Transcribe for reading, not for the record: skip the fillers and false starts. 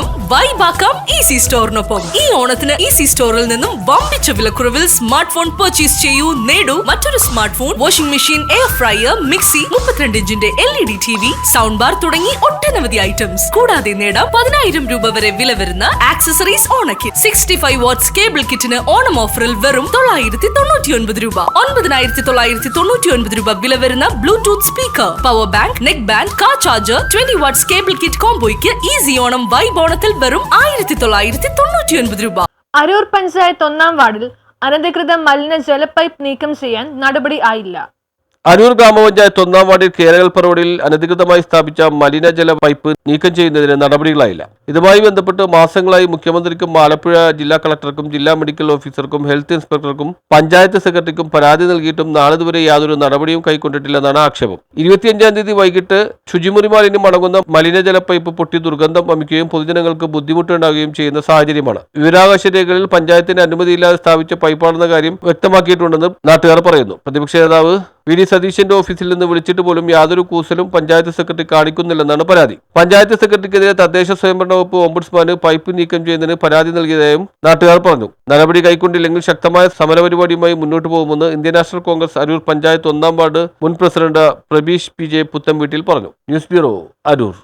Onam വൈബാക്കാം easy സ്റ്റോറിനൊപ്പം. ഈ ഓണത്തിന് easy സ്റ്റോറിൽ നിന്നും വമ്പിച്ച വിലക്കുറവിൽ സ്മാർട്ട് ഫോൺ പർച്ചേസ് ചെയ്യൂ, നേടൂ മറ്റൊരു smart phone, washing machine, air fryer, mixie, 32 ഇഞ്ചിന്റെ LED TV, sound bar തുടങ്ങി ഒട്ടനവധി ഐറ്റംസ്. കൂടാതെ നേടാം 10,000 രൂപ വരെ വില വരുന്ന ആക്സസറീസ് ഓണക്കിറ്റ്. 65 വാട്ട്സ് കേബിൾ കിറ്റിന് ഓണം ഓഫറിൽ വെറും 999 രൂപ. 9,999 രൂപ വില വരുന്ന bluetooth speaker, power bank, neck band, car charger, 20 watts cable kit കോംബോയ്ക്ക് ഈസി ഓണം വൈബ് ഓണത്തിൽ വെറും 1999 രൂപ. അരൂർ പഞ്ചായത്ത് 1-ാം വാർഡിൽ അനധികൃത മലിനജല പൈപ്പ് നീക്കം ചെയ്യാൻ നടപടി ആയില്ല. അരൂർ ഗ്രാമപഞ്ചായത്ത് 1-ാം വാർഡിൽ കേരകൽപ്പ റോഡിൽ അനധികൃതമായി സ്ഥാപിച്ച മലിനജല പൈപ്പ് നീക്കം ചെയ്യുന്നതിന് നടപടികളായില്ല. ഇതുമായി ബന്ധപ്പെട്ട് മാസങ്ങളായി മുഖ്യമന്ത്രിക്കും ആലപ്പുഴ ജില്ലാ കളക്ടർക്കും ജില്ലാ മെഡിക്കൽ ഓഫീസർക്കും ഹെൽത്ത് ഇൻസ്പെക്ടർക്കും പഞ്ചായത്ത് സെക്രട്ടറിക്കും പരാതി നൽകിയിട്ടും നാളിതുവരെ യാതൊരു നടപടിയും കൈക്കൊണ്ടിട്ടില്ലെന്നാണ് ആക്ഷേപം. 25-ാം തീയതി വൈകിട്ട് ശുചിമുറി മാലിന്യം അടങ്ങുന്ന മലിനജല പൈപ്പ് പൊട്ടി ദുർഗന്ധം വമിക്കുകയും പൊതുജനങ്ങൾക്ക് ബുദ്ധിമുട്ടുണ്ടാകുകയും ചെയ്യുന്ന സാഹചര്യമാണ്. വിവരാവകാശ രേഖകളിൽ പഞ്ചായത്തിന്റെ അനുമതിയില്ലാതെ സ്ഥാപിച്ച പൈപ്പാണെന്ന കാര്യം വ്യക്തമാക്കിയിട്ടുണ്ടെന്ന് നാട്ടുകാർ പറയുന്നു. പ്രതിപക്ഷ നേതാവ് വി.ഡി. സതീശന്റെ ഓഫീസിൽ നിന്ന് വിളിച്ചിട്ട് പോലും യാതൊരു കൂസലും പഞ്ചായത്ത് സെക്രട്ടറി കാണിക്കുന്നില്ലെന്നാണ് പരാതി. പഞ്ചായത്ത് സെക്രട്ടറിക്കെതിരെ തദ്ദേശ സ്വയംഭരണ വകുപ്പ് ഓംബുഡ്സ്മാന് പൈപ്പ് നീക്കം ചെയ്യുന്നതിന് പരാതി നൽകിയതായും നാട്ടുകാർ പറഞ്ഞു. നടപടി കൈക്കൊണ്ടില്ലെങ്കിൽ ശക്തമായ സമരപരിപാടിയുമായി മുന്നോട്ട് പോകുമെന്ന് Indian national Congress Aroor panchayat 1-ാം ward മുൻ പ്രസിഡന്റ് പ്രബീഷ് PJ പുത്തംവീട്ടിൽ പറഞ്ഞു. News bureau, Aroor.